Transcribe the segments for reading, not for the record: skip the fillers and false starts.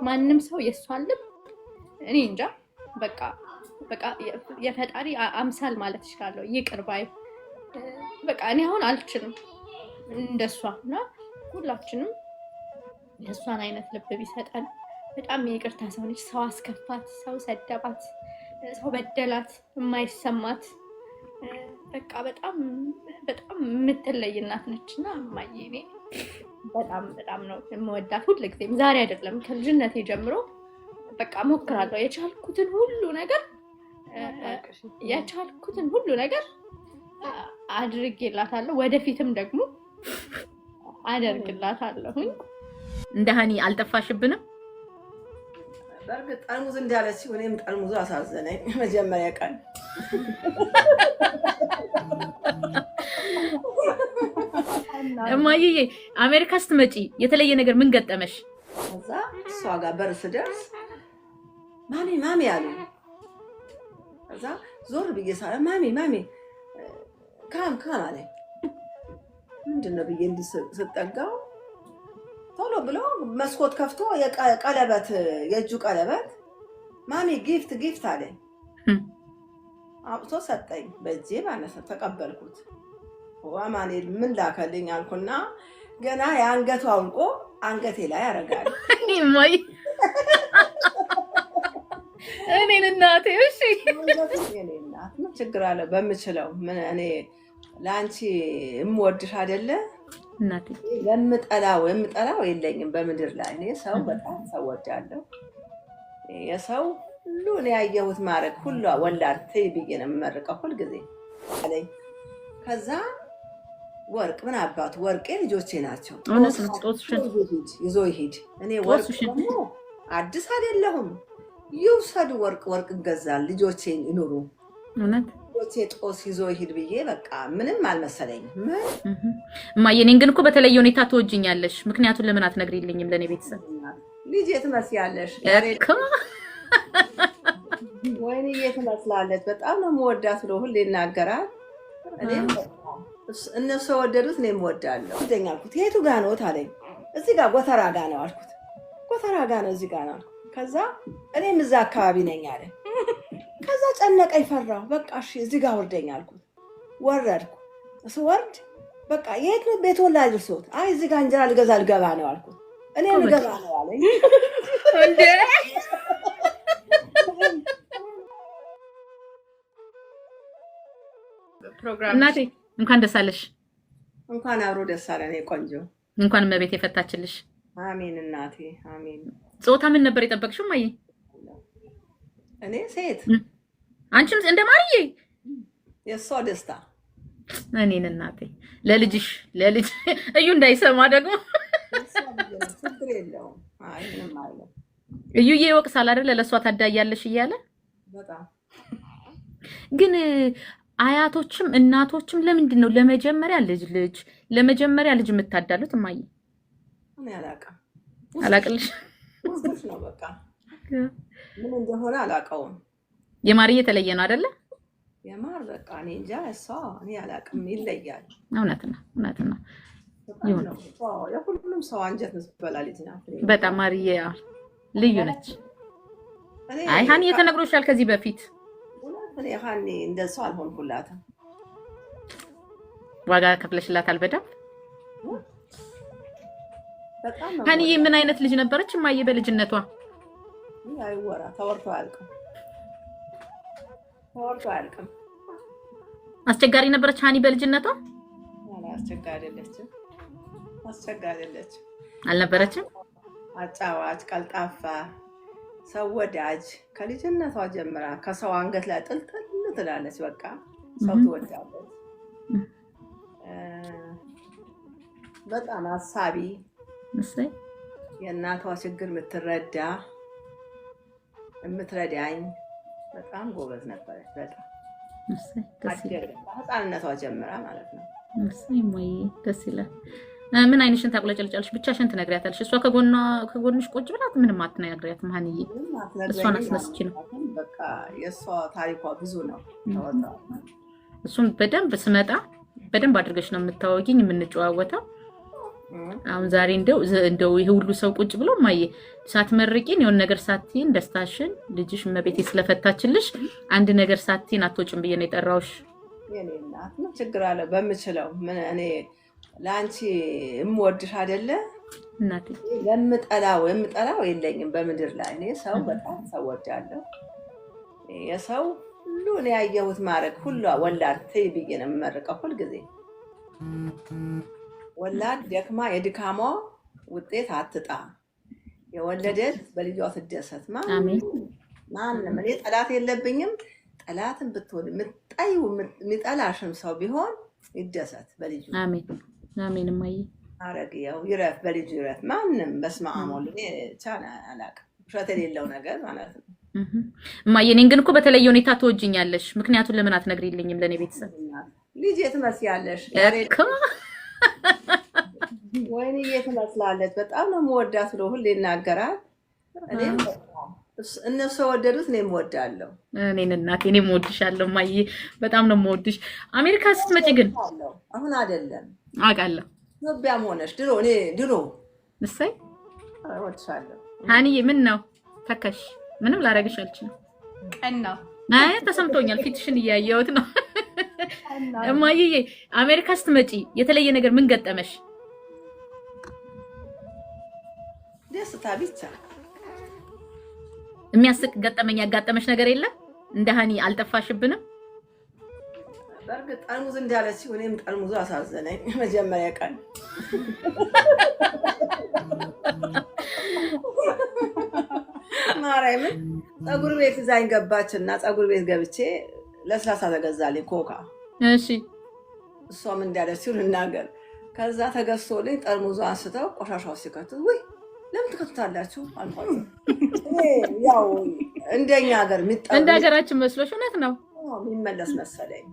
ማንም ሰው የሷን ልብ እኔ እንጃ በቃ የፈጣሪ አምሳል ማለት ይችላል ይቅር ባይ በቃ እኔ አሁን አልችልም እንደሷና ሁላችንም የሷን አይነት ልብ ቢሰጠን በጣም ይቅርታ ሰው ነች ሰው አስከፋት ሰው ሰደባት ሰው በደላት የማይሰማት በቃ በጣም የምትለይ እናት ነችና ማዬ እኔ በጣም ነው የምወዳት ሁልጊዜም ዛሬ አይደለም ከልጅነቴ ጀምሮ በቃ ሞክራለሁ የቻልኩትን ሁሉ ነገር አድርጌላታለሁ ወደፊትም ደግሞ አደርግላታለሁኝ እንደ ሀኒ አልጠፋሽብንም በርግጥ ጠርሙዝ እንዳለች እኔም ጠርሙዙ አሳዘነኝ መጀመሪያ ቀን እማዬ አሜሪካ ስትመጪ የተለየ ነገር ምን ገጠመሽ? ከዛ እሷ ጋር በር ስደርስ ማሚ አሉ። ከዛ ዞር ብዬ ሳለ ማሚ ካም አለኝ። ምንድን ነው ብዬ እንዲህ ስጠጋው ቶሎ ብሎ መስኮት ከፍቶ የቀለበት የእጁ ቀለበት ማሚ ጊፍት አለኝ። አውጥቶ ሰጠኝ። በእጄ ባነሰ ተቀበልኩት። ወማኔል ምን ላከልኝ አልኩና ገና የአንገቱ አውልቆ አንገቴ ላይ ያረጋል። ማይ እኔን እናቴ እሺ ምን ችግር አለ በምችለው ምን እኔ ላንቺ እምወድሽ አይደለ እናቴ የምጠላው የለኝም በምድር ላይ እኔ ሰው በጣም ሰው ወዳለሁ የሰው ሁሉ እኔ ያየሁት ማረግ ሁሉ ወላድ ተይ ብዬ ነው የምመርቀው ሁሉ ጊዜ አለኝ። ከዛ ወርቅ ምን አባቱ ወርቄ ልጆቼ ናቸው ይዞ ይሄድ እኔ ወርቅ ደግሞ አዲስ አይደለሁም ይውሰዱ ወርቅ እንገዛል ልጆቼን ይኑሩ ልጆቼ ጦስ ይዞ ይሄድ ብዬ በቃ ምንም አልመሰለኝም። እማዬ እኔን ግን እኮ በተለየ ሁኔታ ትወጂኛለሽ ምክንያቱም ለምን አትነግሪልኝም ለኔ ቤተሰብ ልጄ ትመስያለሽ ወይኔ ትመስላለች በጣም ነው የምወዳት ብሎ ሁሌ ይናገራል። እኔም እነሱ ወደዱት እኔም እወዳለሁ አልኩት። የቱ ጋር ነው አለኝ። እዚህ ጋር ጎተራ ጋር ነው አልኩት። ጎተራ ጋር ነው እዚህ ጋር ነው አልኩት። ከዛ እኔም እዛ አካባቢ ነኝ አለ። ከዛ ጨነቀኝ ፈራሁ። በቃ እሺ እዚህ ጋር ወርደኝ አልኩት። ወረድኩ። ስወርድ በቃ የት ነው ቤት ወላጅ እርሶት? አይ እዚህ ጋር እንጀራ ልገባ ነው አልኩት። እኔም ልገባ ነው አለኝ። እንዴ እናቴ እንኳን ደስ አለሽ። እንኳን አብሮ ደስ አለን ቆንጆ። እንኳን መቤት የፈታችልሽ። አሜን እናቴ አሜን። ጾታ ምን ነበር የጠበቅሽው ማዬ? እኔ ሴት አንቺም እንደ ማርዬ የሷ ደስታ እኔን እናቴ ለልጅ እዩ እንዳይሰማ ደግሞ ችግር የለውም። አይ ምንም አይደለም። እዩዬ ይወቅሳል አይደል ለሷ ታዳያለሽ እያለ በጣም ግን አያቶችም እናቶችም ለምንድን ነው ለመጀመሪያ ልጅ የምታዳሉት እማዬ? እኔ አላቅልሽ ውስጥሽ ነው በቃ ምን እንደሆነ አላውቀውም። የማርዬ የተለየ ነው አይደለ? የማር በቃ እኔ እንጃ እሷ እኔ አላውቅም ይለያል። እውነት ነው ይሁን። የሁሉም ሰው አንጀት ምትበላ ልጅ ናት። በጣም ማርዬ ልዩ ነች። አይ ሀኒ የተነግሮሻል ከዚህ በፊት እኔ ሀኒ እንደሷ አልሆንኩላትም። ዋጋ ከፍለሽላታል በደንብ። ሀኒዬ ምን አይነት ልጅ ነበረች እማዬ በልጅነቷ? አይወራ ተወርቶ አያልቅም። አስቸጋሪ ነበረች ሀኒ በልጅነቷ? አስቸጋሪ አይደለችም። አልነበረችም? አጫዋች፣ ቀልጣፋ፣ ሰው ወዳጅ ከልጅነቷ ጀምራ ከሰው አንገት ላይ ጥልጥል ትላለች። በቃ ሰው ትወዳለች። በጣም አሳቢ የእናቷ ችግር የምትረዳኝ በጣም ጎበዝ ነበረች። በጣም ህፃንነቷ ጀምራ ማለት ነው። ወይ ደስ ይላል። ምን አይንሽን ታቁለጨልጫለሽ? ብቻሽን ትነግሪያታለሽ? እሷ ከጎንሽ ቁጭ ብላት ምንም አትነግሪያትም ሀኒዬ? እሷን አስመስኪ ነው በቃ የእሷ ታሪኳ ብዙ ነው። እሱም በደንብ ስመጣ በደንብ አድርገሽ ነው የምታወጊኝ የምንጨዋወተው። አሁን ዛሬ እንደው ይሄ ሁሉ ሰው ቁጭ ብሎ ማየ ሳትመርቂን የሆነ ነገር ሳትይን ደስታሽን ልጅሽ መቤቴ ስለፈታችልሽ አንድ ነገር ሳትይን አትወጭም ብዬ ነው የጠራውሽ። የኔ እናት ምን ችግር አለ? በምችለው ምን እኔ ለአንቺ እምወድሽ አይደለ እናቴ። የምጠላው የለኝም በምድር ላይ። እኔ ሰው በጣም ሰው ወዳለሁ። የሰው ሁሉ እኔ ያየሁት ማድረግ ሁሉ ወላድ ተይ ብዬ ነው የምመርቀው ሁልጊዜ። ወላድ ደክማ የድካሟ ውጤት አትጣ፣ የወለደት በልጇ ትደሰት። ማንም እኔ ጠላት የለብኝም። ጠላትን ብትሆን የምትጣዩ የሚጠላሽም ሰው ቢሆን ይደሰት በልጁ። አሜን አሜን። እማዬ አረግ ያው ይረፍ በልጁ ይረፍ። ማንም በስመ አብ ወልድ እኔ ቻና አላውቅም፣ ውሸት የሌለው ነገር ማለት ነው። እማዬ እኔን ግን እኮ በተለየ ሁኔታ ትወጂኛለሽ። ምክንያቱም ለምን አትነግሪልኝም? ለኔ ቤተሰብ ልጅ ትመስያለሽ። ወይኔ ትመስላለች። በጣም ነው የምወዳት ብሎ ሁሌ ይናገራል። እኔም እነሱ ወደዱት፣ እኔም እወዳለሁ። እኔን እናቴ እኔም እወድሻለሁ እማዬ፣ በጣም ነው የምወድሽ። አሜሪካ ስትመጪ ግን አሁን አይደለም አውቃለሁ። ኢትዮጵያም ሆነሽ ድሮ እሰይ እወድሻለሁ። ሀኒዬ ምን ነው ተከሽ? ምንም ላረግሽ አልችልም። ቀና ተሰምቶኛል፣ ፊትሽን እያየሁት ነው። እማዬ አሜሪካ ስትመጪ የተለየ ነገር ምን ገጠመሽ? ደስታ ብቻ። የሚያስቅ ገጠመኝ ያጋጠመሽ ነገር የለም? እንደ ሀኒ አልጠፋሽብንም? በእርግጥ ጠርሙዝ እንዳለች እኔም ጠርሙዙ አሳዘነኝ መጀመሪያ ቀን። ማርያምን ፀጉር ቤት ይዛኝ ገባችና ፀጉር ቤት ገብቼ ለስላሳ ተገዛልኝ ኮካ። እሺ እሷም እንዳለች ልናገር። ከዛ ተገዝቶልኝ ጠርሙዙ አንስተው ቆሻሻው ሲከቱት ወይ ለምን ትከቱታላችሁ አልኳቸው። ያው እንደኛ ሀገር እንደ ሀገራችን መስሎሽ? እውነት ነው የሚመለስ መሰለኝ።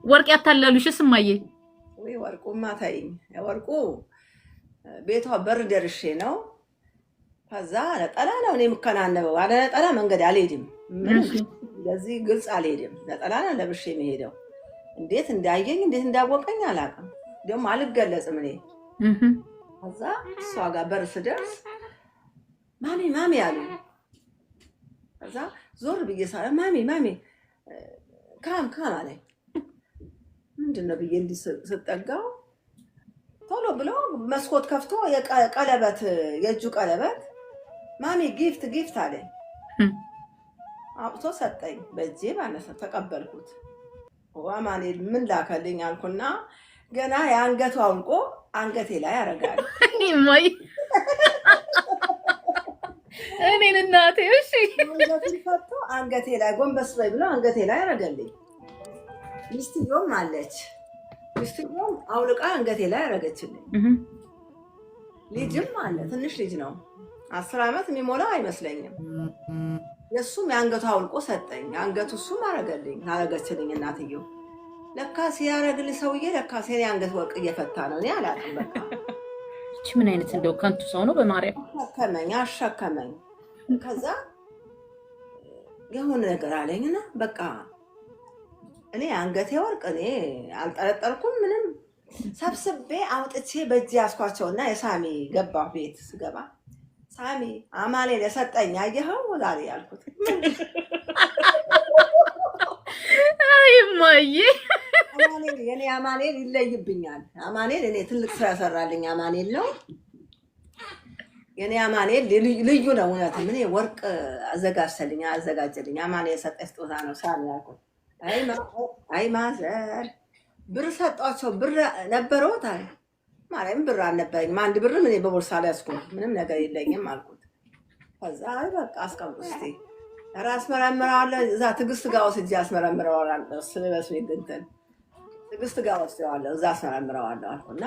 ወርቅ ያታለሉሽስ እማዬ? ወይ ወርቁማ ተይኝ። ወርቁ ቤቷ በር ደርሼ ነው። ከዛ ነጠላ ነው እኔ የምከናነበው። አለ ነጠላ መንገድ አልሄድም፣ እንደዚህ ግልጽ አልሄድም። ነጠላ ነው ለብሼ የሚሄደው። እንዴት እንዳየኝ እንዴት እንዳወቀኝ አላውቅም። ደግሞ አልገለጽም እኔ። ከዛ እሷ ጋር በር ስደርስ ማሚ አሉ። ከዛ ዞር ብዬ ሳለ ማሚ ካም አለኝ። ምንድን ነው ብዬ እንዲህ ስጠጋው ቶሎ ብሎ መስኮት ከፍቶ ቀለበት የእጁ ቀለበት ማሚ ጊፍት አለኝ። አውጥቶ ሰጠኝ በእጄ ማለት ነው። ተቀበልኩት። አማኑኤል ምን ላከልኝ አልኩና ገና የአንገቱ አውልቆ አንገቴ ላይ ያደርጋል። ማይ እኔን እናቴ እሺ ፈቶ አንገቴ ላይ ጎንበስ በይ ብሎ አንገቴ ላይ ያደርገልኝ። ሚስትዮም አለች። ሚስትዮም አውልቃ አንገቴ ላይ ያደረገችልኝ። ልጅም አለ፣ ትንሽ ልጅ ነው፣ 10 ዓመት የሚሞላው አይመስለኝም። የእሱም የአንገቱ አውልቆ ሰጠኝ። አንገቱ እሱም አረገችልኝ እናትየው። ለካ ሲያረግልኝ ሰውዬ ለካ የኔ አንገት ወርቅ እየፈታ ነው። እኔ አላውቅም። በቃ እቺ ምን አይነት እንደው ከንቱ ሰው ነው በማርያም። አሸከመኝ። ከዛ የሆነ ነገር አለኝና በቃ እኔ አንገቴ ወርቅ እኔ አልጠረጠርኩም ምንም። ሰብስቤ አውጥቼ በእጅ ያስኳቸውና የሳሚ ገባሁ። ቤት ስገባ ሳሚ አማኑኤል የሰጠኝ አየኸው ዛሬ ያልኩት። አይ እማዬ የኔ አማኑኤል ይለይብኛል። አማኑኤል እኔ ትልቅ ስራ ሰራልኝ አማኑኤል ነው የኔ አማኑኤል ልዩ ነው። እውነት ምን ወርቅ አዘጋጀልኝ አማኑኤል የሰጠኝ ስጦታ ነው ሳሚ ያልኩት። አይ ማዘር ብር ሰጧቸው። ብር ነበረውት አለ። ማርያም ብር አልነበረኝም። አንድ ብር ምን በቦርሳ ላይ ያስኩት ምንም ነገር የለኝም አልኩት። ከዛ አይ በቃ አስቀምጡ እስቲ ራስ መረምራለሁ። እዛ ትዕግስት ጋር ወስጄ አስመረምረዋለሁ። ስለበስ ይገንተን ትዕግስት ጋር ወስጄዋለሁ። እዛ አስመረምረዋለሁ አልኩና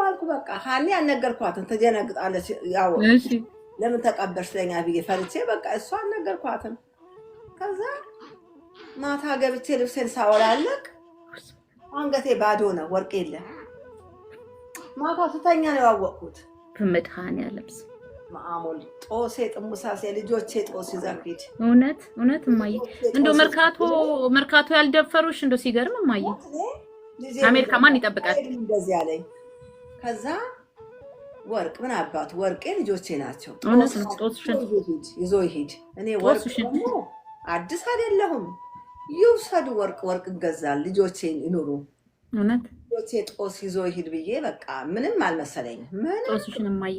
አልኩ። በቃ ሀኒ አልነገርኳትም። ተጀነግጣለች። ያው እሺ ለምን ተቀበልሽ ለኛ ብዬ ፈርቼ በቃ እሷ አልነገርኳትም። ከዛ ማታ ገብቼ ልብሴን ሳወላለቅ አንገቴ ባዶ ነው፣ ወርቅ የለም። ማታ ስተኛ ነው ያወቅኩት። በመድኃኒዓለም ማአሞል ጦሴ ጥሙሳሴ ልጆቼ ጦስ ይዘርፊት። እውነት እማዬ እንደው መርካቶ ያልደፈሩሽ እንደው ሲገርም እማዬ አሜሪካ ማን ይጠብቃል? እንደዚህ ያለኝ። ከዛ ወርቅ ምን አባቱ ወርቄ ልጆቼ ናቸው። ይዞ ይሄድ። እኔ ወርቅ ደግሞ አዲስ አይደለሁም። ይውሰዱ ወርቅ እንገዛል፣ ልጆቼን ይኑሩ። እውነት ልጆቼ ጦስ ይዞ ይሄድ ብዬ በቃ ምንም አልመሰለኝም። ጦስሽን ማየ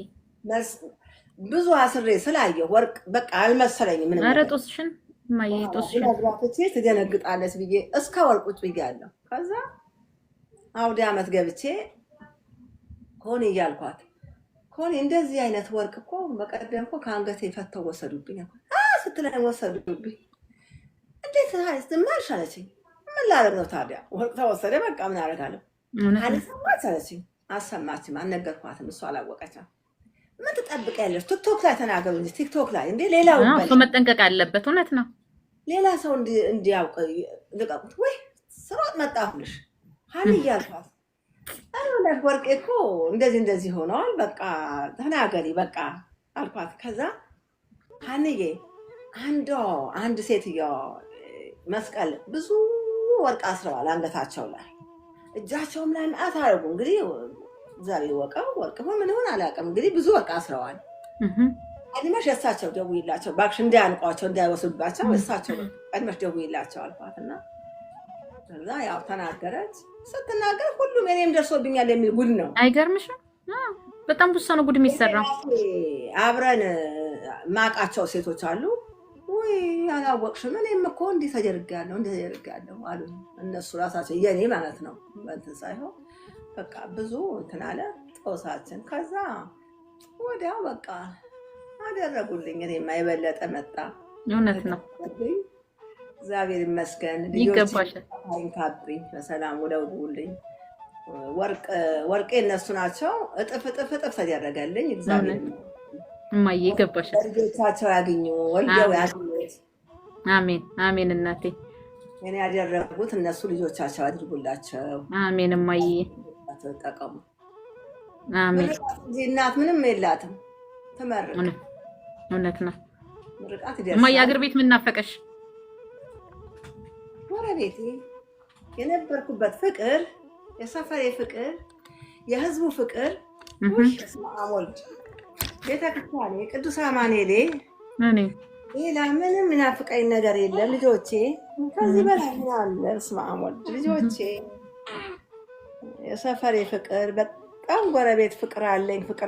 ብዙ አስሬ ስላየሁ ወርቅ በቃ አልመሰለኝም። ምንም ኧረ ጦስሽን ማየ ጦስሽን ትደነግጣለች ብዬ እስከ ወርቁት ብያለሁ። ከዛ አውደ ዓመት ገብቼ ኮኔ እያልኳት ኮኔ እንደዚህ አይነት ወርቅ እኮ በቀደም እኮ ከአንገቴ ፈተው ወሰዱብኝ ስትለኝ ወሰዱብኝ። እንዴት ማልሽ አለችኝ። ምን ላደርግ ነው ታዲያ? ወርቅ ተወሰደ፣ በቃ ምን አደርጋለሁ? አልሰማች አለችኝ። አልሰማችም፣ አልነገርኳትም። እሷ አላወቀችም። ምን ትጠብቂያለሽ? ቲክቶክ ላይ ተናገሩ እንጂ ቲክቶክ ላይ እንዴ ሌላው ሰው መጠንቀቅ አለበት። እውነት ነው። ሌላ ሰው እንዲያውቅ ልቀቁት። ወይ ስሮጥ መጣሁልሽ ሀኒ እያልኳት አሁን ወርቄ እኮ እንደዚህ ሆነዋል፣ በቃ ተናገሪ በቃ አልኳት። ከዛ ሀኒዬ አንድ ሴትዮ መስቀል ብዙ ወርቅ አስረዋል አንገታቸው ላይ እጃቸውም ላይ መዓት አደረጉ። እንግዲህ እግዚአብሔር ይወቀው ወርቅ ምን ሆነ አላውቅም። እንግዲህ ብዙ ወርቅ አስረዋል። ቀድመሽ የእሳቸው ደውይላቸው እባክሽ እንዳያንቋቸው እንዳይወስዱባቸው እሳቸው ቀድመሽ ደውይላቸው አልኳትና ከዛ ያው ተናገረች። ስትናገር ሁሉም እኔም ደርሶብኛል የሚል ጉድ ነው። አይገርምሽም? በጣም ብዙ ሰው ነው ጉድ የሚሰራው። አብረን ማቃቸው ሴቶች አሉ ወይ አላወቅሽም? እኔም እኮ እንዲህ ተደርጋለሁ አሉ እነሱ ራሳቸው የኔ ማለት ነው። እንትን ሳይሆን በቃ ብዙ እንትን አለ ጦሳችን። ከዛ ወዲያው በቃ አደረጉልኝ። እኔማ የበለጠ መጣ። እውነት ነው። እግዚአብሔር ይመስገን። ይገባሻል። ልጆች በሰላም ወደውልኝ። ወርቄ እነሱ ናቸው። እጥፍ ተደረገልኝ። እግዚአብሔር እማዬ ይገባሻል። ልጆቻቸው ያገኙ ወልደው ያገኙት። አሜን አሜን። እናቴ እኔ ያደረጉት እነሱ ልጆቻቸው አድርጉላቸው። አሜን እማዬ ተጠቀሙ። አሜን። እናት ምንም የላትም ትመርቅ። እውነት ነው። ምርቃት እማዬ አገር ቤት ምን ናፈቀሽ? ጎረቤቴ የነበርኩበት ፍቅር፣ የሰፈሬ ፍቅር፣ የህዝቡ ፍቅር ወልድ ቤተክርስቲያኔ ቅዱስ አማኑኤል ሌላ ምንም ናፍቀኝ ነገር የለም። ልጆቼ ከዚህ በላይ ምን አለ? በስመ አብ ወልድ ልጆቼ የሰፈሬ ፍቅር፣ በጣም ጎረቤት ፍቅር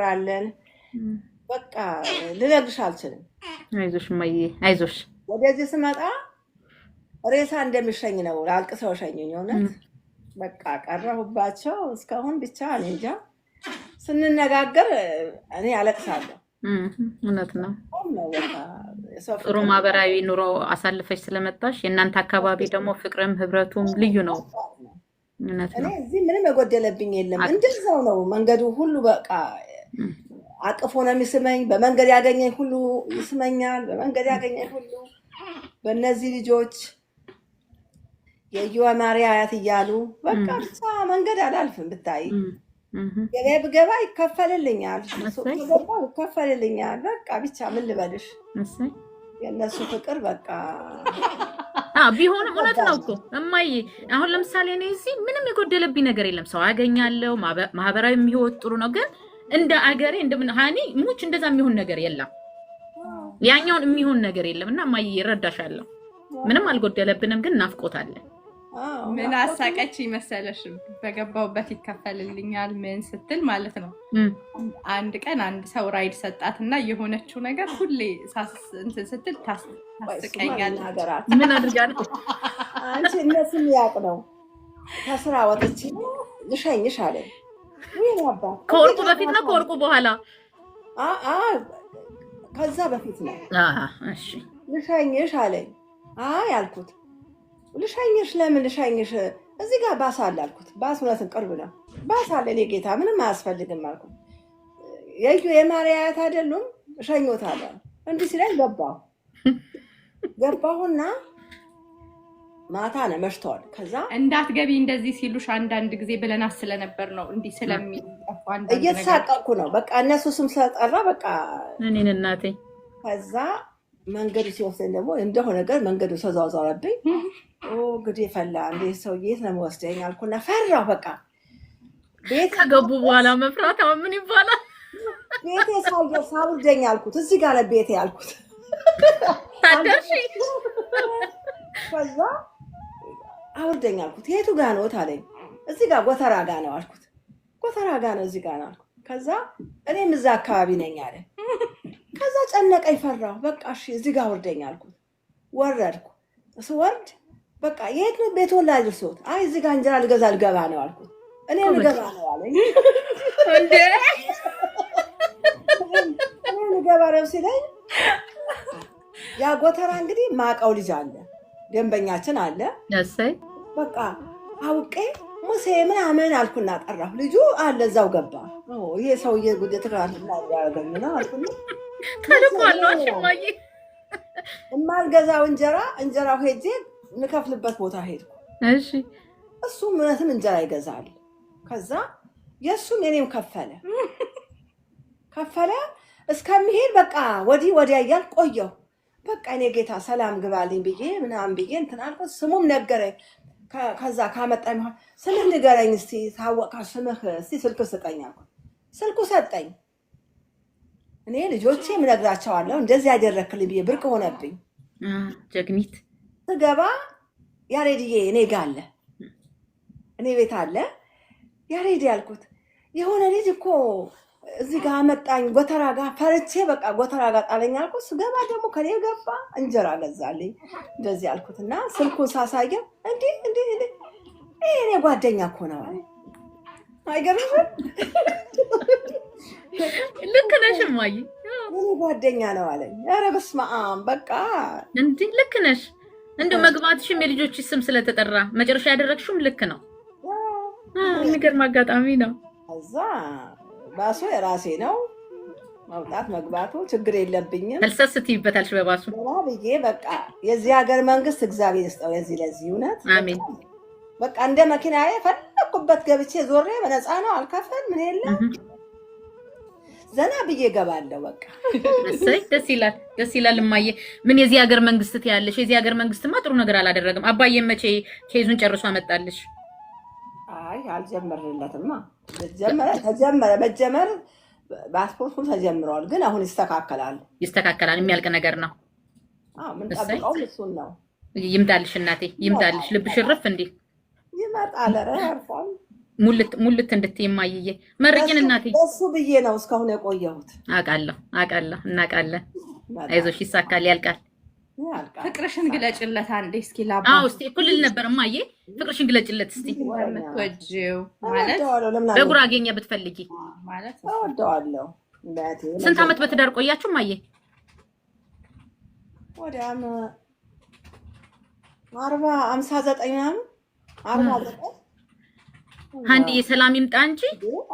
አለን። በቃ ልነግርሽ አልችልም። አይዞሽ እማዬ አይዞሽ። ወደዚህ ስመጣ ሬሳ እንደሚሸኝ ነው። አልቅሰው ሸኙኝ። እውነት በቃ ቀረሁባቸው እስካሁን። ብቻ እኔ እንጃ ስንነጋገር እኔ አለቅሳለሁ። እውነት ነው። ጥሩ ማህበራዊ ኑሮ አሳልፈሽ ስለመጣሽ የእናንተ አካባቢ ደግሞ ፍቅርም ህብረቱም ልዩ ነው። እውነት ነው። እዚህ ምንም የጎደለብኝ የለም። እንደዛው ነው መንገዱ ሁሉ በቃ አቅፎ ነው የሚስመኝ። በመንገድ ያገኘኝ ሁሉ ይስመኛል። በመንገድ ያገኘኝ ሁሉ በእነዚህ ልጆች የየዋ ማርያ አያት እያሉ በቃ ብቻ መንገድ አላልፍም። ብታይ ገበያ ብገባ ይከፈልልኛል፣ ሱቅ ብገባ ይከፈልልኛል። በቃ ብቻ ምን ልበልሽ የእነሱ ፍቅር በቃ ቢሆንም እውነት ነው እኮ እማዬ። አሁን ለምሳሌ እኔ እዚህ ምንም የጎደለብኝ ነገር የለም። ሰው አገኛለሁ፣ ማህበራዊ የሚወጥ ጥሩ ነው። ግን እንደ አገሬ እንደምን ሀኒ ሙች እንደዛ የሚሆን ነገር የለም። ያኛውን የሚሆን ነገር የለም። እና እማዬ ይረዳሻለሁ። ምንም አልጎደለብንም፣ ግን እናፍቆታለን። ምን አሳቀች መሰለሽ? በገባውበት ይከፈልልኛል ምን ስትል ማለት ነው። አንድ ቀን አንድ ሰው ራይድ ሰጣትና የሆነችው ነገር ሁሌ እንትን ስትል ታስቀኛለች። ምን አድርጋ ነው? አንቺ እነሱም ያውቅ ነው። ከስራ ወጥቼ ልሸኝሽ አለኝ። ከወርቁ በፊት ነው ከወርቁ በኋላ? ከዛ በፊት ነው። እሺ ልሸኝሽ አለኝ። አይ አልኩት። ልሸኝሽ? ለምን ልሸኝሽ? እዚህ ጋር ባስ አለ አልኩት። ባስ እውነትን ቅርብ ነው። ባስ አለ እኔ ጌታ ምንም አያስፈልግም አልኩት። የማርያ አያት አይደሉም? እሸኞታለሁ። እንዲህ ሲለኝ ገባሁና ማታ ነው መሽቷል። ከዛ እንዳትገቢ እንደዚህ ሲሉሽ አንዳንድ ጊዜ ብለናት ስለነበር ነው እንዲህ ስለሚጠፋ እየተሳቀቅኩ ነው። በቃ እነሱ ስም ስለጠራ በቃ እኔን እናቴ። ከዛ መንገዱ ሲወስደኝ ደግሞ እንደሆነ ነገር መንገዱ ተዛውዛረብኝ። እንግዲህ ፈላ እንዴ ሰውዬ የት ነው የምወስደኝ አልኩና ፈራሁ። በቃ ቤት ከገቡ በኋላ መፍራት አሁን ምን ይባላል? ቤቴ ሳውርደኝ አልኩት። እዚህ ጋር ለቤቴ አልኩት። ታደርሽ ከዛ አውርደኝ አልኩት። የቱ ጋር ነው አለኝ። እዚህ ጋር ጎተራ ጋር ነው አልኩት። ጎተራ ጋር ነው እዚህ ጋር ነው አልኩት። ከዛ እኔም እዛ አካባቢ ነኝ አለ። ከዛ ጨነቀኝ፣ ፈራሁ። በቃ እሺ እዚህ ጋር አውርደኝ አልኩት። ወረድኩ። ስወርድ በቃ የት ነው ቤት ወላጅ እርሶት? አይ እዚህ ጋር እንጀራ ልገባ ነው አልኩት። እኔ ልገባ ነው አለኝ። እንዴ እኔ ልገባ ነው ሲለኝ ያ ጎተራ እንግዲህ ማቀው ልጅ አለ፣ ደንበኛችን አለ። እሰይ በቃ አውቄ ሙሴ ምናምን አልኩና ጠራሁ። ልጁ አለ እዛው ገባ። ይሄ ሰውዬ ጉድ ተካልና ያገኝ ነው አልኩና ተልኳል። እማዬ የማልገዛው እንጀራው ሄጄ የምከፍልበት ቦታ ሄድኩ። እሺ እሱ ምንትም እንጀራ ይገዛል። ከዛ የእሱም የኔም ከፈለ እስከሚሄድ በቃ ወዲህ ወዲያ እያል ቆየሁ። በቃ እኔ ጌታ ሰላም ግባልኝ ብዬ ምናምን ብዬ እንትን አልኩት። ስሙም ነገረኝ። ከዛ ካመጣኝ ስምህ ንገረኝ እስቲ ታወቃ ስምህ እስቲ ስልክ ስጠኝ አልኩት። ስልኩ ሰጠኝ። እኔ ልጆቼ ምነግራቸዋለሁ እንደዚህ ያደረክልኝ ብዬ ብርቅ ሆነብኝ። ጀግኒት ስገባ ያሬድዬ እኔ ጋ አለ፣ እኔ ቤት አለ ያሬድ ያልኩት። የሆነ ልጅ እኮ እዚህ ጋር አመጣኝ ጎተራ ጋር ፈርቼ በቃ ጎተራ ጋር ጣለኝ አልኩት። ስገባ ደግሞ ከኔ ገባ እንጀራ ገዛልኝ እንደዚህ አልኩትና ስልኩን ሳሳየው እንዴ እኔ ጓደኛ እኮ ነው አለ። አይገርምም? ልክ ነሽ እማዬ፣ እኔ ጓደኛ ነው አለኝ። ኧረ በስመ አብ በቃ እንዴ ልክ ነሽ። እንደው መግባትሽም የልጆችሽ ስም ስለተጠራ መጨረሻ ያደረግሽውም ልክ ነው። የሚገርም አጋጣሚ ነው። ከዛ ባሱ የራሴ ነው መውጣት መግባቱ ችግር የለብኝም። ተልሰስትይበታልሽ በባሱ ብዬ በቃ የዚህ ሀገር መንግስት እግዚአብሔር ይስጠው ለዚህ እውነት አሜን። በቃ እንደ መኪናዬ ፈለኩበት ገብቼ ዞሬ በነፃ ነው አልከፍል ምን የለም ዘና ብዬ ገባለሁ። በቃ እሰይ ደስ ይላል እማዬ። ምን የዚህ ሀገር መንግስት ትያለሽ? የዚህ ሀገር መንግስትማ ጥሩ ነገር አላደረግም። አባዬ መቼ ኬዙን ጨርሶ አመጣልሽ? አይ አልጀመርለትማ። መጀመር ፓስፖርቱ ተጀምሯል፣ ግን አሁን ይስተካከላል። የሚያልቅ ነገር ነው። ምን ጠብቀው እሱን ነው። ይምጣልሽ እናቴ ይምጣልሽ። ልብሽ እርፍ እንዴ ይመጣል። ኧረ ያርፋል። ሙልት እንድትይ እማዬ መርቂን እናቴ። እሱ ብዬ ነው እስካሁን የቆየሁት። አውቃለሁ እናውቃለን። አይዞሽ ይሳካል፣ ያልቃል። ፍቅርሽን ግለጭለት አንዴ እስኪ ላባ። እስቲ እኩልል ነበር እማዬ። ፍቅርሽን ግለጭለት እስቲ። የምትወጂው ማለት በጉራጌኛ ብትፈልጊ ማለት እወደዋለሁ። ስንት ዓመት በትዳር ቆያችሁ እማዬ? ወዲያም 59 ምናምን 49 አንዴ ሰላም ይምጣ እንጂ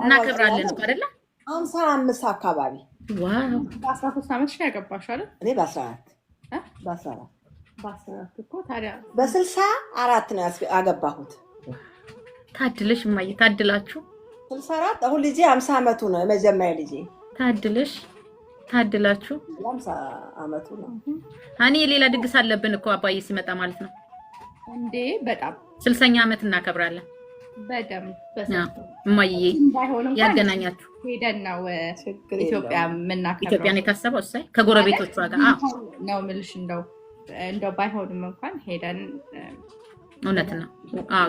እናከብራለን እኮ አይደለ? 55 አካባቢ። ዋው በ13 ዓመትሽ ነው ያገባሽው አይደል? እኔ በ14 እኮ ታዲያ በ64 ነው ያገባሁት። ታድለሽ እማዬ፣ ታድላችሁ። 64 አሁን ልጄ 50 ዓመቱ ነው የመጀመሪያ ልጄ። ታድላችሁ 50 ዓመቱ ነው። እኔ ሌላ ድግስ አለብን እኮ አባዬ ሲመጣ ማለት ነው እንዴ? በጣም 60ኛ ዓመት እናከብራለን። በደምብ እማዬ ያገናኛችሁ ሄደን ነው ኢትዮጵያ የምናከብረው። ኢትዮጵያን የታሰበው እሰይ ከጎረቤቶቿ ጋር ነው የምልሽ። እንደው ባይሆንም እንኳን ሄደን እውነት ነው።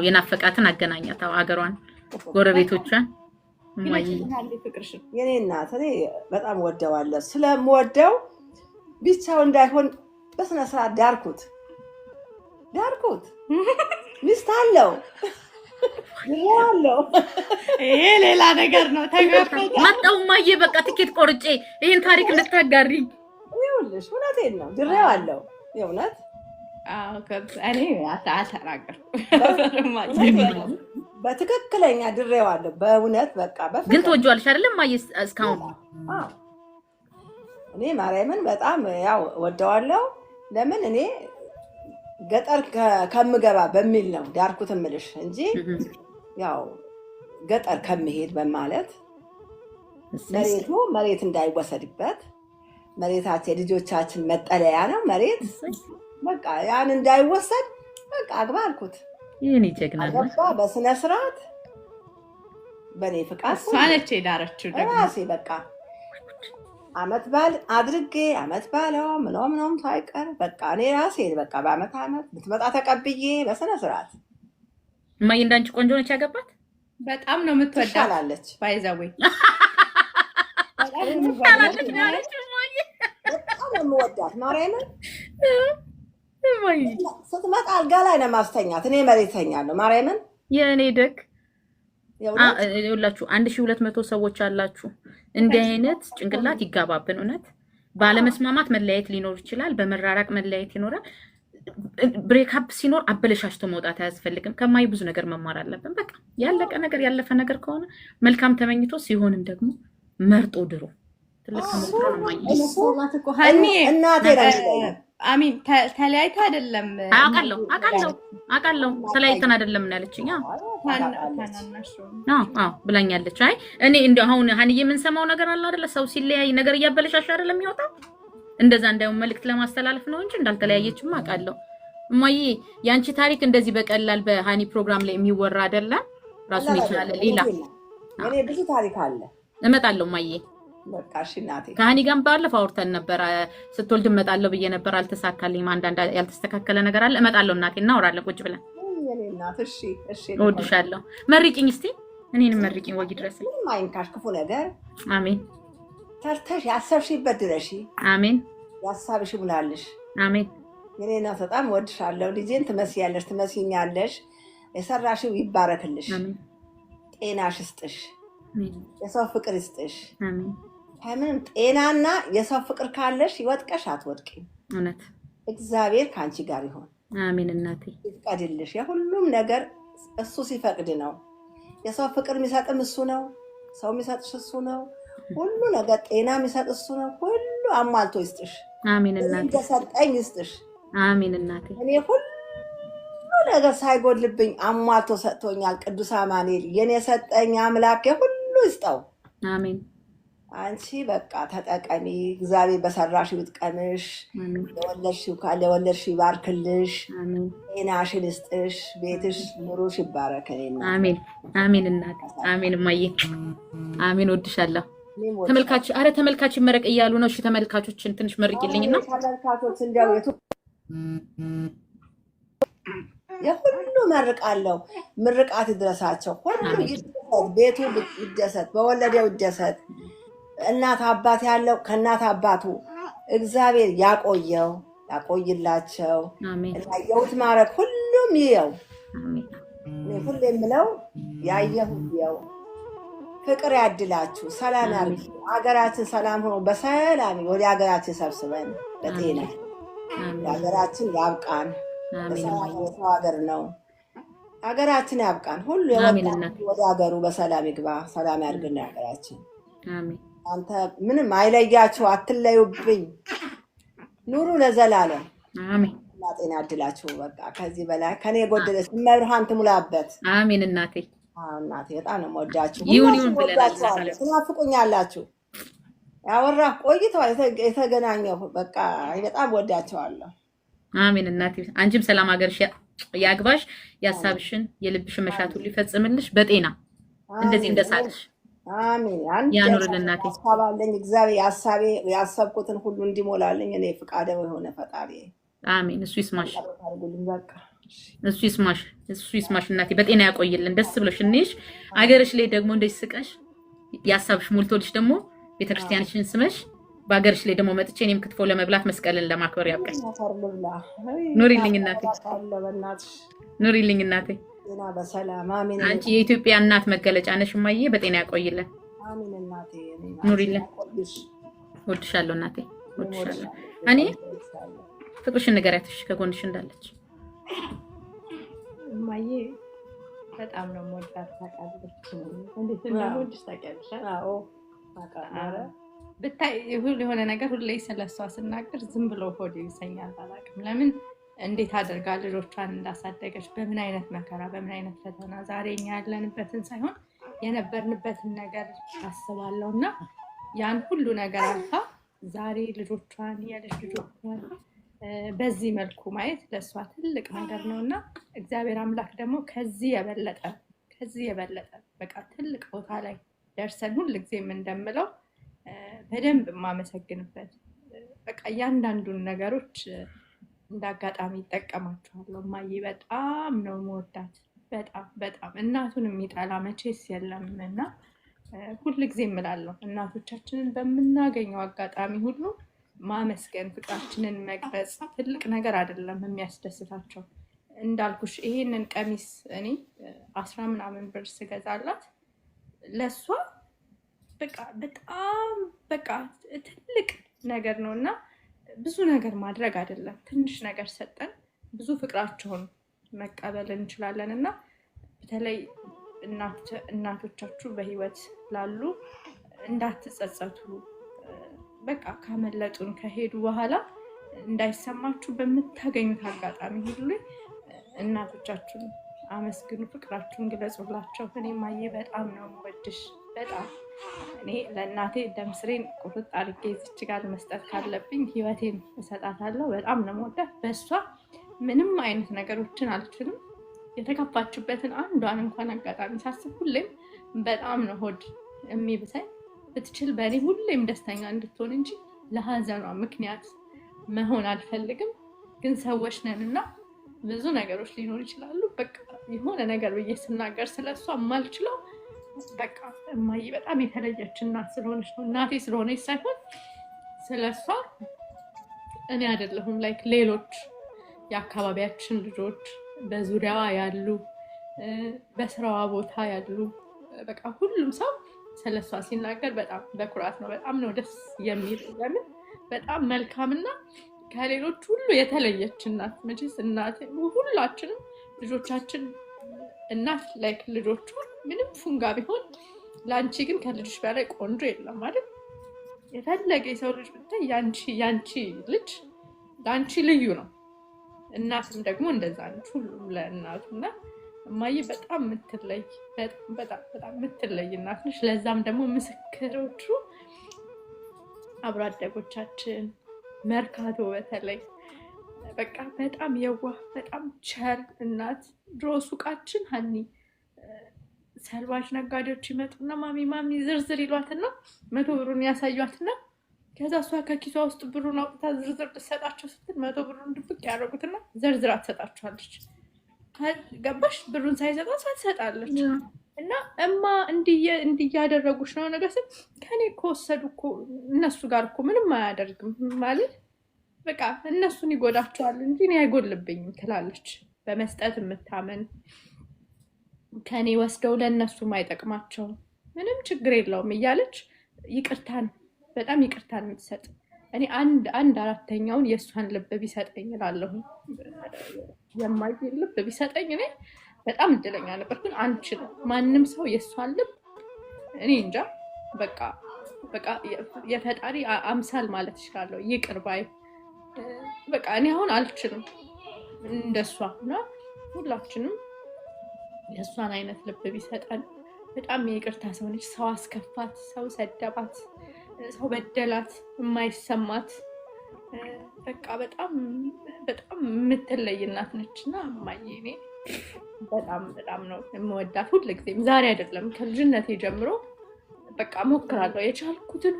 የናፈቃትን አገናኛት አገሯን፣ ጎረቤቶቿን። እማዬ የኔ እናት እኔ በጣም ወደዋለሁ። ስለምወደው ብቻው እንዳይሆን በስነ ስርዓት ዳርኩት። ሚስት አለው ይሄ ሌላ ነገር ነው። መጣሁ እማዬ፣ በቃ ትኬት ቆርጬ ይሄን ታሪክ እንድታጋሪ። ይኸውልሽ እውነቴን ነው። ድሬው አለው የእውነት እኔ አልተናገርኩም። በትክክለኛ ድሬው አለው በእውነት በቃ። ግን ትወጂዋለሽ አይደለም እማዬ? እስካሁን እኔ ማርያምን በጣም ያው ወደዋለሁ። ለምን እኔ ገጠር ከምገባ በሚል ነው ዳርኩት እምልሽ እንጂ ያው ገጠር ከመሄድ በማለት መሬት እንዳይወሰድበት፣ መሬታችን የልጆቻችን መጠለያ ነው መሬት። በቃ ያን እንዳይወሰድ በቃ አግባ አልኩት። ይሄን ይጀግና አገባ በስነ ስርዓት በኔ ፍቃድ እሷ ነች የዳረችው ደግሞ ራሴ በቃ አመት ባል አድርጌ አመት ባለው ምንም ሳይቀር በቃ እኔ ራሴ በቃ በአመት ብትመጣ ተቀብዬ በስነ ስርዓት። እማዬ እንዳንቺ ቆንጆ ነች ያገባት? በጣም ነው የምትወዳት ትሻላለች። ባይዘዌ በጣም ነው የምወዳት ማርያምን። ስትመጣ አልጋ ላይ ነው ማስተኛት፣ እኔ መሬት ተኛለሁ። ማርያምን የእኔ ደግ ይኸውላችሁ 1200 ሰዎች አላችሁ። እንዲህ አይነት ጭንቅላት ይጋባብን። እውነት ባለመስማማት መለያየት ሊኖር ይችላል፣ በመራራቅ መለያየት ይኖራል። ብሬክአፕ ሲኖር አበለሻሽቶ መውጣት አያስፈልግም። ከማይ ብዙ ነገር መማር አለብን። በቃ ያለቀ ነገር ያለፈ ነገር ከሆነ መልካም ተመኝቶ ሲሆንም ደግሞ መርጦ ድሮ ትልቅ ተመክሮ ነው ማይ እናቴ አሚን ተለያይታ አይደለም አውቃለሁ ተለያይተን አይደለም ያለችኝ። ብላኛለች። አይ እኔ እንደው አሁን ሀኒዬ የምንሰማው ነገር አለ አይደለ? ሰው ሲለያይ ነገር እያበለሻሽ አይደለም የሚወጣው። እንደዛ እንዳይሆን መልእክት ለማስተላለፍ ነው እንጂ እንዳልተለያየችም አውቃለሁ። እማዬ ያንቺ ታሪክ እንደዚህ በቀላል በሀኒ ፕሮግራም ላይ የሚወራ አይደለም። ራሱን ይችላል። ሌላ እኔ ብዙ ታሪክ አለ። እመጣለሁ እማዬ። በቃ እሺ እናቴ። ከሀኒ ጋር ባለፈው አውርተን ነበር። ስትወልድ እመጣለሁ ብዬ ነበር፣ አልተሳካልኝም። አንዳንድ ያልተስተካከለ ነገር አለ። እመጣለሁ እናቴ፣ እናወራለን ቁጭ ብለን። የኔ እናት እሺ እወድሻለሁ። መርቂኝ እስቲ፣ እኔንም መርቂኝ። ወጊ ድረስ ማይንካሽ ክፉ ነገር። አሜን። ተርተሽ ያሰብሽበት ድረሽ። አሜን። ያሳብሽ ሙላልሽ። አሜን። የኔ እናት በጣም እወድሻለሁ። ልጄን ትመስያለሽ፣ ትመስይኛለሽ። የሰራሽው ይባረክልሽ። አሜን። ጤናሽ ይስጥሽ። የሰው ፍቅር ይስጥሽ። አሜን። ከምንም ጤናና የሰው ፍቅር ካለሽ ይወጥቀሽ አትወድቂም። እውነት እግዚአብሔር ካንቺ ጋር ይሆን። አሜን እናቴ። ይፍቀድልሽ። የሁሉም ነገር እሱ ሲፈቅድ ነው። የሰው ፍቅር የሚሰጥም እሱ ነው። ሰው የሚሰጥሽ እሱ ነው። ሁሉ ነገር ጤና የሚሰጥ እሱ ነው። ሁሉ አሟልቶ ይስጥሽ። አሜን እናቴ። እንደሰጠኝ ይስጥሽ። አሜን እናቴ። እኔ ሁሉ ነገር ሳይጎድልብኝ አሟልቶ ሰጥቶኛል። ቅዱስ አማኑኤል የኔ ሰጠኝ አምላክ ሁሉ ይስጠው። አሜን። አንቺ በቃ ተጠቀሚ። እግዚአብሔር በሰራሽው ይጥቀምሽ። የወለድሽው ካለ የወለድሽው ይባርክልሽ። ጤናሽን ይስጥሽ። ቤትሽ ኑሮሽ ይባረክ። አሜን አሜን እናቴ። አሜን እማዬ። አሜን። ወድሻለሁ። ተመልካች አረ ተመልካች መረቅ እያሉ ነው። እሺ ተመልካቾችን ትንሽ መርቂልኝና ተመልካቾች እንደው የሁሉ መርቃለሁ። ምርቃት ይድረሳቸው። ሁሉ ይደሰት፣ ቤቱ ይደሰት፣ በወለደው ይደሰት። እናት አባት ያለው ከእናት አባቱ እግዚአብሔር ያቆየው ያቆይላቸው። ያየሁት ማረግ ሁሉም ይየው። እኔ ሁሉ የምለው ያየሁት ይየው። ፍቅር ያድላችሁ፣ ሰላም ያርግ። ሀገራችን ሰላም ሆኖ በሰላም ወደ ሀገራችን ሰብስበን በጤና ሀገራችን ያብቃን። በሰው ሀገር ነው ሀገራችን ያብቃን። ሁሉ ወደ ሀገሩ በሰላም ይግባ። ሰላም ያድርግና ሀገራችን። አንተ ምንም አይለያችሁ፣ አትለዩብኝ። ኑሩ ለዘላለም። አሜን። ጤና ያድላችሁ። በቃ ከዚህ በላይ ከኔ ጎደለች መብርሃን ትሙላበት። አሜን እናቴ። እናቴ በጣም ነው የምወዳችሁ። ይሁን ብለናል። ትናፍቁኛላችሁ። ያወራ ቆይተዋል የተገናኘው። በቃ በጣም ወዳቸዋለሁ። አሜን እናቴ። አንቺም ሰላም ሀገርሽ ያግባሽ፣ ያሳብሽን የልብሽን መሻት ሁሉ ይፈጽምልሽ በጤና እንደዚህ እንደሳልሽ። አሜን። ያኑርልን እናቴ። አስባለኝ እግዚአብሔር ያሰብኩትን ሁሉ እንዲሞላልኝ እኔ ፍቃደው የሆነ ፈጣሪ። አሜን። እሱ ይስማሽ፣ እሱ ይስማሽ እናቴ። በጤና ያቆይልን። ደስ ብሎሽ እንይሽ አገርሽ ላይ ደግሞ እንደዚህ ስቀሽ ያሳብሽ ሞልቶልሽ ደግሞ ቤተክርስቲያንሽን ስመሽ በአገርሽ ላይ ደግሞ መጥቼ እኔም ክትፎ ለመብላት መስቀልን ለማክበር ያብቃኝ። ኑሪልኝ እናቴ፣ ኑሪልኝ እናቴ። አንቺ የኢትዮጵያ እናት መገለጫ ነሽ እማዬ። በጤና ያቆይልን። ኑሪልን። ወድሻለሁ እናቴ፣ ወድሻለሁ። እኔ ፍቅርሽን ንገሪያት እሺ፣ ከጎንሽ እንዳለች እማዬ። በጣም ነው የምወዳት ታውቃለች። እንዴት እንደምወድሽ ታውቂያለሽ? አዎ ብታይ የሆነ ነገር ሁሌ ስለሷ ስናገር ዝም ብሎ ሆዴ ይሰኛል። አላውቅም ለምን እንዴት አድርጋ ልጆቿን እንዳሳደገች፣ በምን አይነት መከራ፣ በምን አይነት ፈተና ዛሬ እኛ ያለንበትን ሳይሆን የነበርንበትን ነገር አስባለሁ እና ያን ሁሉ ነገር አልፋ ዛሬ ልጆቿን የልጅ ልጆቿን በዚህ መልኩ ማየት ለእሷ ትልቅ ነገር ነው እና እግዚአብሔር አምላክ ደግሞ ከዚህ የበለጠ በቃ ትልቅ ቦታ ላይ ደርሰን ሁልጊዜም እንደምለው በደንብ የማመሰግንበት በቃ እያንዳንዱን ነገሮች እንዳጋጣሚ ይጠቀማቸዋለሁ። እማዬ በጣም ነው መወዳት፣ በጣም እናቱን የሚጠላ መቼስ የለም እና ሁልጊዜ እምላለሁ እናቶቻችንን በምናገኘው አጋጣሚ ሁሉ ማመስገን፣ ፍቅራችንን መግለጽ ትልቅ ነገር አይደለም የሚያስደስታቸው። እንዳልኩሽ ይሄንን ቀሚስ እኔ 10 ምናምን ብር ስገዛላት ለእሷ በቃ በጣም በቃ ትልቅ ነገር ነው እና ብዙ ነገር ማድረግ አይደለም፣ ትንሽ ነገር ሰጠን ብዙ ፍቅራቸውን መቀበል እንችላለን እና በተለይ እናቶቻችሁ በህይወት ላሉ እንዳትጸጸቱ፣ በቃ ካመለጡን ከሄዱ በኋላ እንዳይሰማችሁ በምታገኙት አጋጣሚ ሁሉ እናቶቻችሁን አመስግኑ፣ ፍቅራችሁን ግለጹላቸው። እኔ እማዬ በጣም ነው የምወድሽ፣ በጣም እኔ ለእናቴ ደምስሬን ቁርጥ አድርጌ እዚች ጋር መስጠት ካለብኝ ህይወቴን እሰጣታለሁ። በጣም ነው የምወዳት። በእሷ ምንም አይነት ነገሮችን አልችልም። የተከፋችበትን አንዷን እንኳን አጋጣሚ ሳስብ ሁሌም በጣም ነው ሆድ የሚብሰኝ። ብትችል በእኔ ሁሌም ደስተኛ እንድትሆን እንጂ ለሀዘኗ ምክንያት መሆን አልፈልግም። ግን ሰዎች ነን እና ብዙ ነገሮች ሊኖሩ ይችላሉ። በቃ የሆነ ነገር ብዬ ስናገር ስለሷ የማልችለው በቃ እማዬ በጣም የተለየች እናት ስለሆነች ነው። እናቴ ስለሆነች ሳይሆን ስለሷ እኔ አይደለሁም ላይክ ሌሎች የአካባቢያችን ልጆች በዙሪያዋ ያሉ በስራዋ ቦታ ያሉ በቃ ሁሉም ሰው ስለሷ ሲናገር በጣም በኩራት ነው። በጣም ነው ደስ የሚል። ለምን በጣም መልካምና ከሌሎች ሁሉ የተለየች እናት። መቼስ እናት ሁላችንም ልጆቻችን እናት ላይክ ልጆቿ ምንም ፉንጋ ቢሆን ለአንቺ ግን ከልጅሽ በላይ ቆንጆ የለም ማለት የፈለገ የሰው ልጅ ብታይ ያንቺ ልጅ ለአንቺ ልዩ ነው። እናትም ደግሞ እንደዛ ነች ሁሉም ለእናቱ እና እማዬ በጣም የምትለይ በጣም የምትለይ እናት ነች። ለዛም ደግሞ ምስክሮቹ አብሮ አደጎቻችን መርካቶ በተለይ በቃ በጣም የዋህ በጣም ቸር እናት። ድሮ ሱቃችን ሀኒ ሰልባጅ ነጋዴዎች ይመጡና ማሚ ዝርዝር ይሏትና 100 ብሩን ያሳዩትና ከዛ እሷ ከኪሷ ውስጥ ብሩን አውጥታ ዝርዝር ልትሰጣቸው ስትል 100 ብሩን ድብቅ ያደረጉትና ዘርዝራ ትሰጣቸዋለች። ገባሽ? ብሩን ሳይሰጣ ትሰጣለች። እና እማ እንዲያደረጉሽ ነው ነገር ስል ከኔ ከወሰዱ እኮ እነሱ ጋር እኮ ምንም አያደርግም ማለት በቃ እነሱን ይጎዳቸዋል እንጂ እኔ አይጎልብኝም ትላለች። በመስጠት የምታመን ከኔ ወስደው ለእነሱ ማይጠቅማቸው ምንም ችግር የለውም እያለች ይቅርታን በጣም ይቅርታን የምትሰጥ እኔ አንድ 4/4ኛውን የእሷን ልብ ቢሰጠኝ እላለሁ። የማይ ልብ ቢሰጠኝ እኔ በጣም እድለኛ ነበር። ግን አንችልም ማንም ሰው የእሷን ልብ እኔ እንጃ በቃ የፈጣሪ አምሳል ማለት እችላለሁ። ይቅር ባይ በቃ እኔ አሁን አልችልም እንደሷ እና ሁላችንም የእሷን አይነት ልብ ቢሰጠን። በጣም የይቅርታ ሰው ነች። ሰው አስከፋት፣ ሰው ሰደባት፣ ሰው በደላት የማይሰማት በቃ በጣም የምትለይ እናት ነች እና እማዬ እኔ በጣም ነው የምወዳት ሁልጊዜም። ዛሬ አይደለም ከልጅነቴ ጀምሮ በቃ ሞክራለሁ የቻልኩትን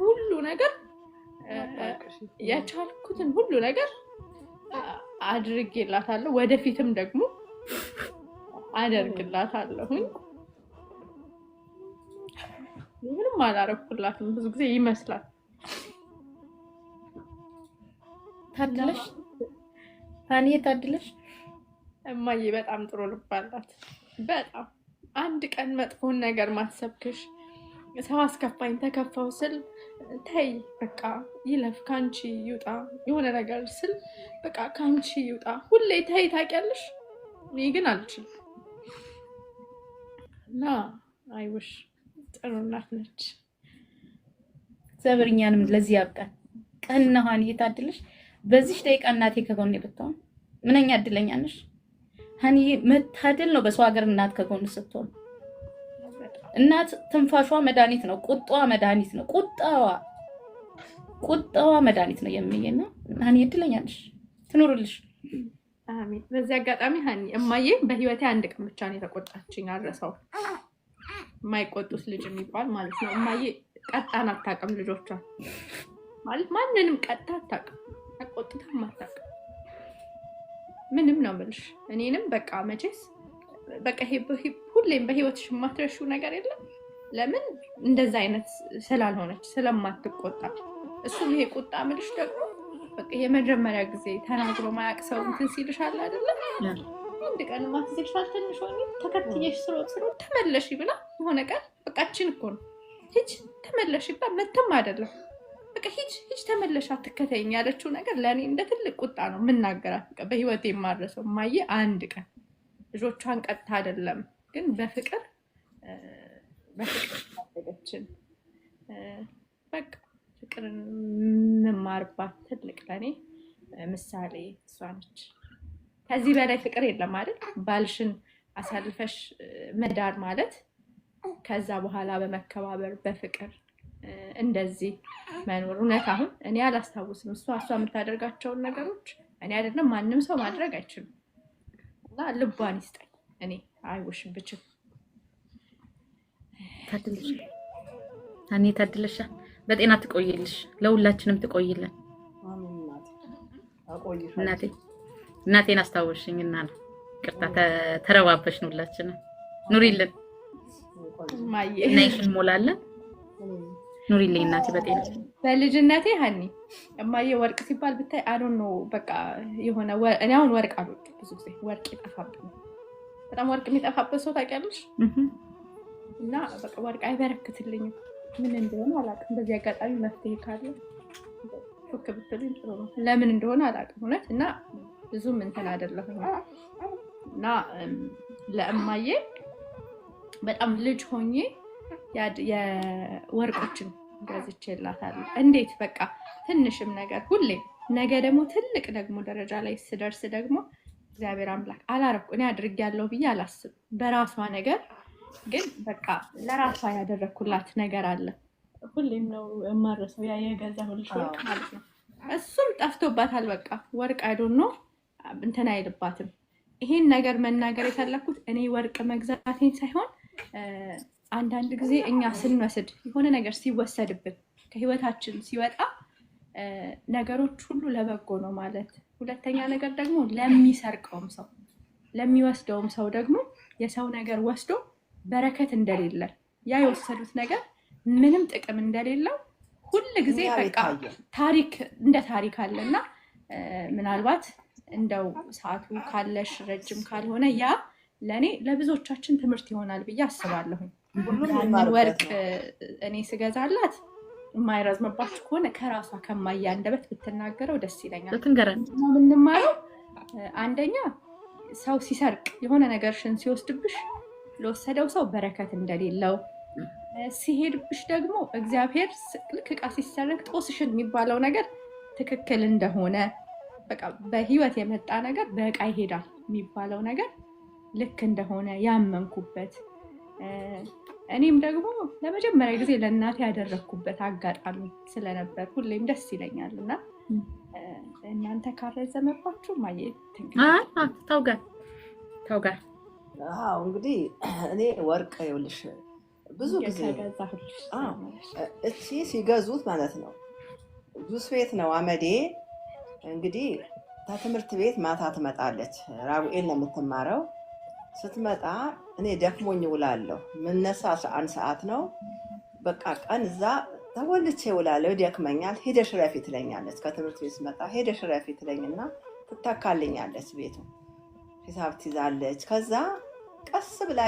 ሁሉ ነገር አድርጌላታለሁ። ወደፊትም ደግሞ አደርግላታለሁኝ። ምንም አላረኩላትም ብዙ ጊዜ ይመስላል። ታድለሽ ታኒዬ ታድለሽ። እማዬ በጣም ጥሩ ልብ አላት። በጣም አንድ ቀን መጥፎን ነገር ማሰብክሽ ሰው አስከፋኝ ተከፋው ስል ተይ በቃ ይለፍ ካንቺ ይውጣ የሆነ ነገር ስል በቃ ካንቺ ይውጣ ሁሌ ተይ ታውቂያለሽ። እኔ ግን አልችልም እና አይውሽ ጥሩ እናት ነች። ዘብርኛንም ለዚህ ያብቃል። ቀና ሀኒዬ ታድለሽ። በዚህ ደቂቃ እናቴ ከጎኔ ብትሆን ምንኛ እድለኛ ነሽ ሀኒዬ። መታደል ነው በሰው ሀገር እናት ከጎን ስትሆን። እናት ትንፋሿ መድኃኒት ነው፣ ቁጣዋ መድኃኒት ነው፣ ቁጣዋ መድኃኒት ነው የሚልና ሀኒዬ እድለኛ ነሽ። ትኖርልሽ። አሜን። በዚህ አጋጣሚ ሀኒ እማዬ በህይወቴ አንድ ቀን ብቻ ነው የተቆጣችኝ፣ አልረሳው። የማይቆጡት ልጅ የሚባል ማለት ነው። እማዬ ቀጣን አታውቅም፣ ልጆቿን ማለት ማንንም ቀጣ አታውቅም፣ ተቆጥታም አታውቅም። ምንም ነው የምልሽ። እኔንም በቃ መቼስ በቃ ሁሌም በህይወትሽ የማትረሺው ነገር የለም። ለምን እንደዛ አይነት ስላልሆነች ስለማትቆጣ። እሱም ይሄ ቁጣ ምልሽ ደግሞ በቃ የመጀመሪያ ጊዜ ተናግሮ ማያውቅ ሰው እንትን ሲልሻል አይደለ? አንድ ቀን ማትዝልሻል ትንሽ ሆኜ ተከትዬሽ ስሮጥ ተመለሽ ብላ የሆነ ቀን በቃችን እኮ ነው ሂጅ ተመለሽ ይባል መተም አይደለም በቃ ሂጅ ተመለሽ አትከተይኝ ያለችው ነገር ለእኔ እንደ ትልቅ ቁጣ ነው የምናገራት። በቃ በህይወቴ የማድረሰው እማዬ አንድ ቀን ልጆቿን ቀጥታ አይደለም ግን በፍቅር ታደገችን። በቃ ፍቅርን የምማርባት ትልቅ ለእኔ ምሳሌ እሷ ነች። ከዚህ በላይ ፍቅር የለም አይደል? ባልሽን አሳልፈሽ መዳር ማለት ከዛ በኋላ በመከባበር በፍቅር እንደዚህ መኖር። እውነት አሁን እኔ አላስታውስም እሷ የምታደርጋቸውን ነገሮች እኔ አይደለም ማንም ሰው ማድረግ አይችልም። እና ልቧን ይስጠኝ። እኔ አይውሽም ብችል እኔ ታድለሻ በጤና ትቆይልሽ፣ ለሁላችንም ትቆይልን። እናቴን አስታወሽኝ እና ነው ቅርታ ተረባበሽ ነው። ሁላችንም ኑሪልን ናይሽን ሞላለን። ኑሪልኝ እናቴ በጤና። በልጅነቴ ሀኒ እማዬ ወርቅ ሲባል ብታይ አዶን ነው በቃ የሆነ እኔ አሁን ወርቅ አልወድም። ብዙ ጊዜ ወርቅ ይጠፋብኝ። በጣም ወርቅ የሚጠፋበት ሰው ታውቂያለሽ? እና በቃ ወርቅ አይበረክትልኝም። ምን እንደሆነ አላውቅም። በዚህ አጋጣሚ መፍትሄ ካለ ሹክ ብትሉኝ ጥሩ ነው። ለምን እንደሆነ አላውቅም እውነት። እና ብዙም እንትን አይደለሁም። እና ለእማዬ በጣም ልጅ ሆኜ የወርቆችን ገዝቼላታለሁ። እንዴት በቃ ትንሽም ነገር ሁሌ ነገ ደግሞ ትልቅ ደግሞ ደረጃ ላይ ስደርስ ደግሞ እግዚአብሔር አምላክ አላረኩ እኔ አድርጌያለሁ ብዬ አላስብም። በራሷ ነገር ግን በቃ ለራሷ ያደረኩላት ነገር አለ። ሁሌም ነው የማረሰው ያ የገዛሁልሽ ወርቅ ማለት ነው። እሱም ጠፍቶባታል። በቃ ወርቅ አይዶን ነው እንትን አይልባትም። ይሄን ነገር መናገር የፈለኩት እኔ ወርቅ መግዛቴን ሳይሆን አንዳንድ ጊዜ እኛ ስንወስድ የሆነ ነገር ሲወሰድብን ከህይወታችን ሲወጣ ነገሮች ሁሉ ለበጎ ነው ማለት። ሁለተኛ ነገር ደግሞ ለሚሰርቀውም ሰው ለሚወስደውም ሰው ደግሞ የሰው ነገር ወስዶ በረከት እንደሌለ ያ የወሰዱት ነገር ምንም ጥቅም እንደሌለው ሁሉ ጊዜ በቃ ታሪክ እንደ ታሪክ አለና ምናልባት እንደው ሰዓቱ ካለሽ ረጅም ካልሆነ ያ ለኔ ለብዙዎቻችን ትምህርት ይሆናል ብዬ አስባለሁ። ወርቅ እኔ ስገዛላት የማይረዝምባችሁ ከሆነ ከራሷ ከማያ አንደበት ብትናገረው ደስ ይለኛል። ምንማረው አንደኛ ሰው ሲሰርቅ የሆነ ነገርሽን ሲወስድብሽ ለወሰደው ሰው በረከት እንደሌለው ሲሄድብሽ ደግሞ እግዚአብሔር ልክ ዕቃ ሲሰረቅ ጦስሽን የሚባለው ነገር ትክክል እንደሆነ በቃ በህይወት የመጣ ነገር በዕቃ ይሄዳል የሚባለው ነገር ልክ እንደሆነ ያመንኩበት እኔም ደግሞ ለመጀመሪያ ጊዜ ለእናቴ ያደረኩበት አጋጣሚ ስለነበር ሁሌም ደስ ይለኛል። እና እናንተ ካረዘመባችሁ ማየት ታውጋ እንግዲህ እኔ ወርቅ ይኸውልሽ ብዙ ጊዜ እቺ ሲገዙት ማለት ነው ጁስ ቤት ነው አመዴ እንግዲህ ከትምህርት ቤት ማታ ትመጣለች። ራጉኤል ነው የምትማረው። ስትመጣ እኔ ደክሞኝ ውላለሁ። ምነሳ 11 ሰዓት ነው። በቃ ቀን እዛ ተወልቼ ውላለሁ። ደክመኛል። ሄደሽ ረፊ ትለኛለች። ከትምህርት ቤት ስመጣ ሄደሽ ረፊ ትለኝና ትታካልኛለች። ቤቱ ሂሳብ ትይዛለች። ከዛ ቀስ ብላ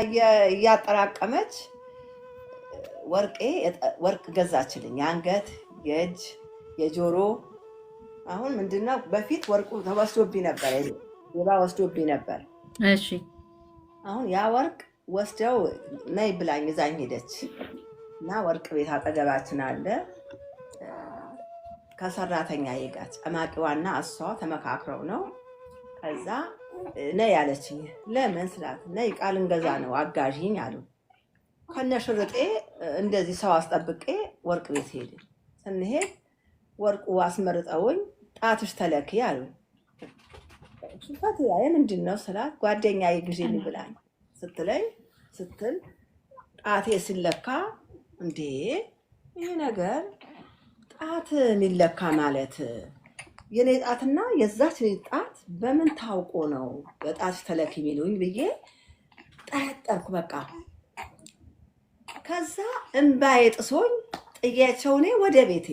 እያጠራቀመች ወርቅ ገዛችልኝ። የአንገት፣ የእጅ፣ የጆሮ። አሁን ምንድነው በፊት ወርቁ ተወስዶብኝ ነበር። ሌባ ወስዶብኝ ነበር። እሺ አሁን ያ ወርቅ ወስደው ነይ ብላኝ ይዛኝ ሄደች እና ወርቅ ቤት አጠገባችን አለ። ከሰራተኛ ጋር ጨማቂዋና እሷ ተመካክረው ነው። ከዛ ነይ ያለችኝ። ለምን ስላት ነይ ቃል እንገዛ ነው አጋዥኝ አሉ። ከነሽርጤ እንደዚህ ሰው አስጠብቄ ወርቅ ቤት ሄድን። ስንሄድ ወርቁ አስመርጠውኝ ጣትሽ ተለኪ አሉ። ሽንፈት ምንድን ነው ስላት ጓደኛዬ ጊዜ ብላኝ ስትል ጣቴ ሲለካ እንዴ ይህ ነገር ጣት የሚለካ ማለት የኔ ጣትና የዛች ጣት በምን ታውቆ ነው በጣት ተለክ የሚሉኝ ብዬ ጠረጠርኩ። በቃ ከዛ እንባዬ ጥሶኝ ጥያቸው እኔ ወደ ቤቴ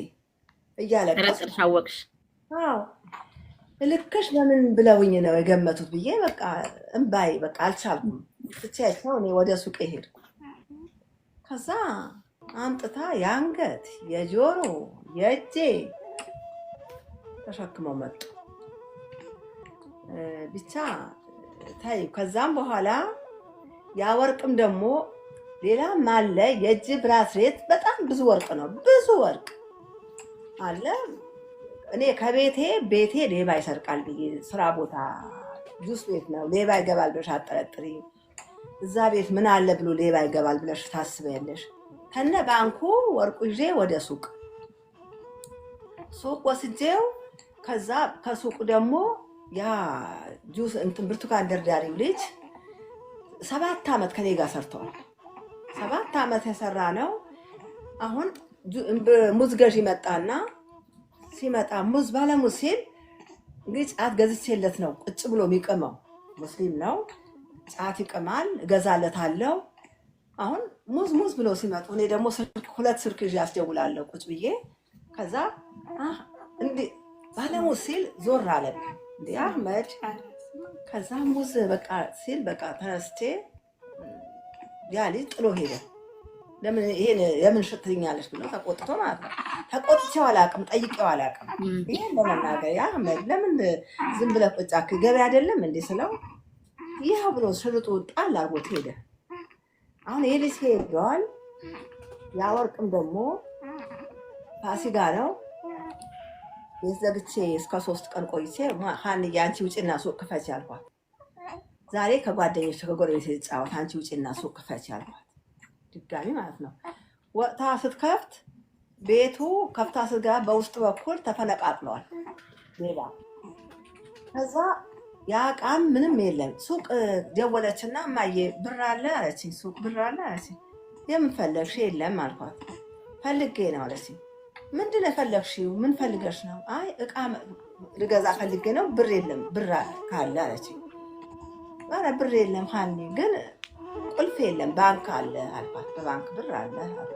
እያለቀስኩ ታወቅሽ? አዎ ልክሽ በምን ብለውኝ ነው የገመቱት ብዬ በቃ እንባዬ በቃ አልቻልኩም። ትቻቸው እኔ ወደ ሱቅ ሄድኩ። ከዛ አምጥታ የአንገት የጆሮ የእጄ ተሸክመው መጡ። ብቻ ታይ ከዛም በኋላ ያ ወርቅም ደግሞ ሌላም አለ። የእጅ ብራስሌት በጣም ብዙ ወርቅ ነው፣ ብዙ ወርቅ አለ። እኔ ቤቴ ሌባ ይሰርቃል ብዬ ስራ ቦታ ጁስ ቤት ነው ሌባ ይገባል ብለሽ አጠረጥሪ። እዛ ቤት ምን አለ ብሎ ሌባ ይገባል ብለሽ ታስበያለሽ? ከነ ባንኩ ወርቁ ይዤ ወደ ሱቅ ወስጄው ከዛ ከሱቁ ደግሞ ያ ጁስ እንትን ብርቱካን ደርዳሪው ልጅ 7 ዓመት ከኔ ጋር ሰርተዋል። 7 ዓመት የሰራ ነው። አሁን ሙዝ ገዢ መጣና ሲመጣ ሙዝ ባለሙዝ ሲል እንግዲህ ጫት ገዝቼለት ነው ቁጭ ብሎ የሚቀመው። ሙስሊም ነው፣ ጫት ይቅማል፣ እገዛለታለሁ። አሁን ሙዝ ብሎ ሲመጡ እኔ ደግሞ 2 ስልክ ይዤ አስደውላለሁ ቁጭ ብዬ። ከዛ እንዴ ባለሙዝ ሲል ዞር አለብኝ እንዴ አህመድ። ከዛ ሙዝ በቃ ሲል በቃ ተነስቼ ያ ልጅ ጥሎ ሄደ። ለምን ሽትኛለች ብሎ ተቆጥቶ ማለት ነው። ተቆጥቼው አላውቅም፣ ጠይቄው አላውቅም። ይሄን ለመናገር ያ አህመድ ለምን ዝም ብለህ ቁጭ አልክ ገበያ አይደለም እንዴ ስለው ይሄው ብሎ ሽርጡ ጣል አድርጎት ሄደ። አሁን ይሄ ልጅ ሄዷል። ያ ወርቅም ደግሞ ፋሲካ ነው። የዘግቼ እስከ 3 ቀን ቆይቼ ሀንዬ አንቺ ውጭና ሱቅ ክፈች አልኳት። ዛሬ ከጓደኞች ከጎረቤት የተጫወት አንቺ ውጭና ሱቅ ክፈች አልኳት። ድጋሚ ማለት ነው። ወጥታ ስትከፍት ቤቱ ከፍታ ስትገባ በውስጥ በኩል ተፈነቃቅለዋል ሌባ። ከዛ ያ ዕቃም ምንም የለም። ሱቅ ደወለችና እማዬ ብር አለ አለችኝ። ሱቅ ብር አለ አለችኝ። የምን ፈለግሽ? የለም አልኳት። ፈልጌ ነው አለችኝ። ምንድን ነው የፈለግሽው? ምን ፈልገሽ ነው? አይ ዕቃ ልገዛ ፈልጌ ነው። ብር የለም። ብር ካለ አለችኝ። ኧረ ብር የለም ሀኒ፣ ግን ቁልፍ የለም ባንክ አለ አልኳት። በባንክ ብር አለ አልኳት።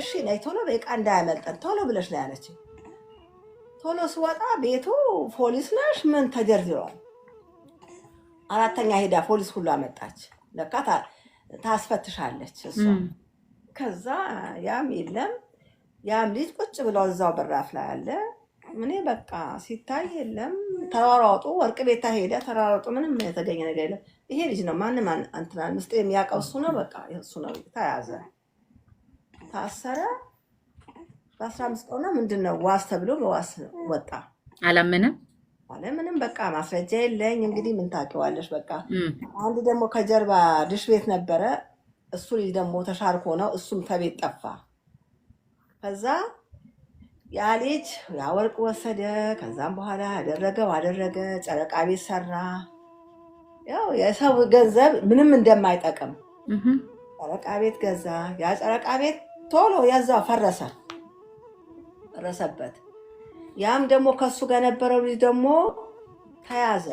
እሺ ነይ ቶሎ በዕቃ እንዳያመልጠን ቶሎ ብለሽ ነው ያለችኝ። ቶሎ ስወጣ ቤቱ ፖሊስ ነሽ ምን ተደርድሯል። 4ኛ ሄዳ ፖሊስ ሁሉ አመጣች። ለካ ታስፈትሻለች እሷ። ከዛ ያም የለም ያም ልጅ ቁጭ ብለው እዛው በራፍ ላይ አለ። እኔ በቃ ሲታይ የለም። ተሯሯጡ። ወርቅ ቤታ ሄደ ተሯሯጡ። ምንም የተገኘ ነገር የለም። ይሄ ልጅ ነው ማንም አንተናል ምስጢር የሚያውቀው እሱ ነው። በቃ እሱ ነው። ተያዘ፣ ታሰረ። በ15 ቀን ምንድነው ዋስ ተብሎ በዋስ ወጣ። አላመነም ምንም በቃ ማስረጃ የለኝ። እንግዲህ ምን ታውቂዋለሽ። በቃ አንድ ደግሞ ከጀርባ ድሽ ቤት ነበረ። እሱ ልጅ ደግሞ ተሻርኮ ነው። እሱም ከቤት ጠፋ። ከዛ ያ ልጅ ያ ወርቅ ወሰደ። ከዛም በኋላ አደረገ። ጨረቃ ቤት ሰራ። ያው የሰው ገንዘብ ምንም እንደማይጠቅም ጨረቃ ቤት ገዛ። ያ ጨረቃ ቤት ቶሎ ያዛው ፈረሰበት። ያም ደግሞ ከሱ ጋር ነበረው ልጅ ደግሞ ተያዘ።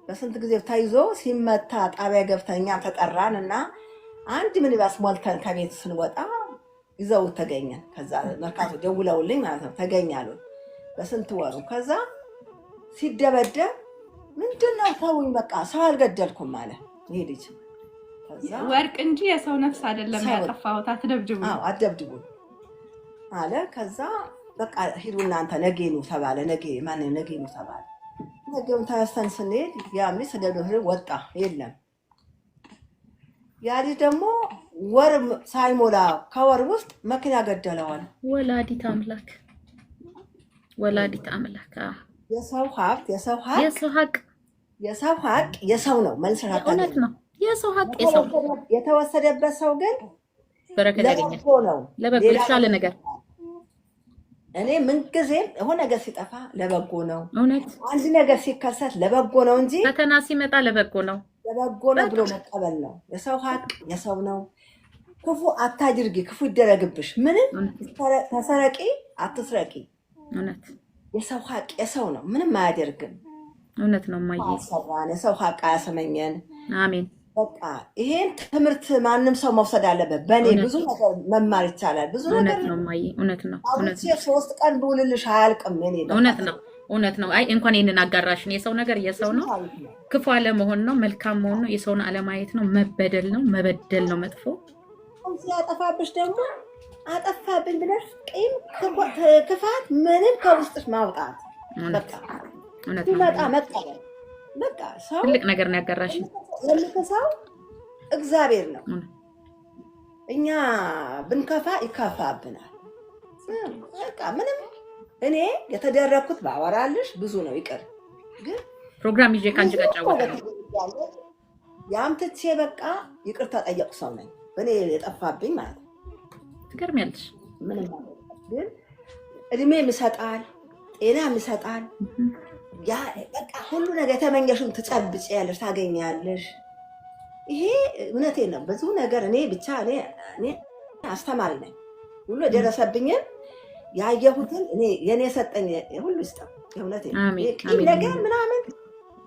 በስንት ጊዜ ተይዞ ሲመታ ጣቢያ ገብተኛ ተጠራን እና አንድ ሚኒባስ ሞልተን ከቤት ስንወጣ ይዘው ተገኘን። ከዛ መርካቶ ደውለውልኝ ማለት ነው ተገኛሉ። በስንት ወሩ ከዛ ሲደበደብ ምንድነው ተውኝ በቃ ሰው አልገደልኩም አለ ይሄ ልጅ። ከዛ ወርቅ እንጂ የሰው ነፍስ አይደለም ያጠፋሁት፣ አትደብድቡ። አትደብድቡ አለ። ከዛ በቃ ሂዱ እናንተ ነጌኑ ተባለ። ነጌኑ ተባለ። ነገውን ተነስተን ስንሄድ ያም ልጅ ተደብድቦ ወጣ። የለም ያ ልጅ ደግሞ ወር ሳይሞላ ከወር ውስጥ መኪና ገደለዋል። ወላዲት አምላክ የሰው ሀቅ የሰው ነው። መልሰህ እውነት ነው። የሰው ሀቅ የተወሰደበት ሰው ግን በረከት ያገኛል። ነው ለበጎ የተሻለ ነገር እኔ ምንጊዜም የሆነ ነገር ሲጠፋ ለበጎ ነው። እውነት አንድ ነገር ሲከሰት ለበጎ ነው እንጂ ፈተና ሲመጣ ለበጎ ነው ብሎ መቀበል ነው። የሰው ሀቅ የሰው ነው። ክፉ አታድርጊ፣ ክፉ ይደረግብሽ፣ ምንም ተሰረቂ አትስረቂ። እውነት የሰው ሀቅ የሰው ነው፣ ምንም አያደርግም። እውነት ነው ማየ አያሰራን፣ የሰው ሀቅ አያሰመኘን። አሜን። በቃ ይሄን ትምህርት ማንም ሰው መውሰድ አለበት። በእኔ ብዙ ነገር መማር ይቻላል። ብዙ ነገር እውነት ነው ማየ እውነት ነው። እውነት ነው። 3 ቀን ብውልልሽ አያልቅም። እውነት ነው እውነት ነው። አይ እንኳን ይሄንን አጋራሽን የሰው ነገር የሰው ነው። ክፉ አለመሆን ነው፣ መልካም መሆን ነው፣ የሰውን አለማየት ነው፣ መበደል ነው፣ መበደል ነው መጥፎ። ሲያጠፋብሽ ደግሞ አጠፋብኝ ብለሽ ቂም፣ ክፋት ምንም ከውስጥሽ ማውጣት በቃ ሲመጣ መቀበል። በቃ ሰው ትልቅ ነገር ነው ያጋራሽን። የሚከሳው እግዚአብሔር ነው። እኛ ብንከፋ ይከፋብናል። በቃ ምንም እኔ የተደረኩት ባወራልሽ ብዙ ነው። ይቅር ግን ፕሮግራም ይዤ ካንቺ ጋር ጫወታለሁ። ያምትቼ በቃ ይቅርታ ጠየቁ ሰው ነኝ እኔ የጠፋብኝ ማለት ነው። ትገርሚያለሽ። ምንም ግን እድሜም ይሰጣል፣ ጤናም ይሰጣል። ያ በቃ ሁሉ ነገር የተመኘሽውን ትጨብጪያለሽ፣ ታገኛለሽ። ይሄ እውነቴን ነው። ብዙ ነገር እኔ ብቻ እኔ አስተማሪ ነኝ። ሁሉ የደረሰብኝን ያየሁትን እኔ የኔ ሰጠኝ ሁሉ ይስጠው። እውነቴን ነው። ነገር ምናምን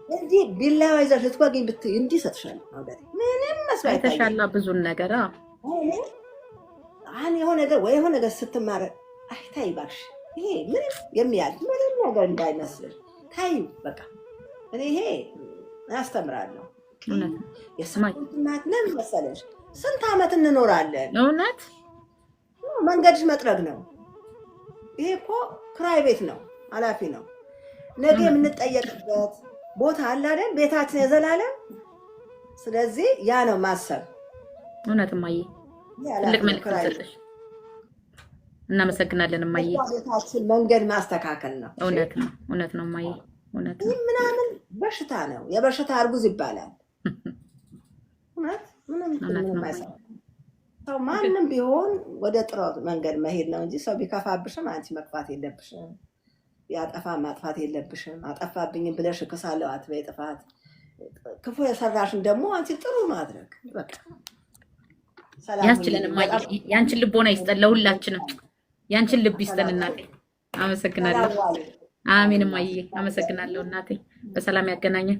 እንዲህ ቢላዋ ይዘሽ ልትወጊኝ ብትይ እንዲህ ሰጥሻለሁ። ምንም መስዋዕት አይተሻላ ብዙን ነገር የሆነ ነገር ወይ የሆነ ነገር ስትማረ አይታይ እባክሽ። ይሄ ምንም የሚያልፍ ምንም ነገር እንዳይመስልሽ ታዩ። በቃ እኔ ይሄ አስተምራለሁ። የስማት ለምን መሰለሽ ስንት ዓመት እንኖራለን። እውነት መንገድሽ መጥረግ ነው። ይሄ እኮ ክራይ ቤት ነው፣ ኃላፊ ነው። ነገ የምንጠየቅበት ቦታ አለ አይደል? ቤታችን የዘላለም። ስለዚህ ያ ነው ማሰብ። እውነት እማዬ ትልቅ መልዕክት ሰጥሽ። እናመሰግናለን እማዬ። ቤታችን መንገድ ማስተካከል ነው። እውነት ነው እውነት ነው እማዬ እውነት ነው። ምናምን በሽታ ነው፣ የበሽታ እርጉዝ ይባላል። እውነት ምንም አይሰራም። ሰው ማንም ቢሆን ወደ ጥሩ መንገድ መሄድ ነው እንጂ ሰው ቢከፋብሽም አንቺ መክፋት የለብሽም። ያጠፋ ማጥፋት የለብሽም። አጠፋብኝም ብለሽ እክሳለሁ አትበይ። ጥፋት ክፉ የሰራሽን ደግሞ አንቺ ጥሩ ማድረግ በቃ ያስችለን እማዬ። ያንቺን ልቦና ይስጠን ለሁላችንም፣ ያንቺን ልብ ይስጠን እናቴ። አመሰግናለሁ። አሜን እማዬ፣ አመሰግናለሁ እናቴ። በሰላም ያገናኘን።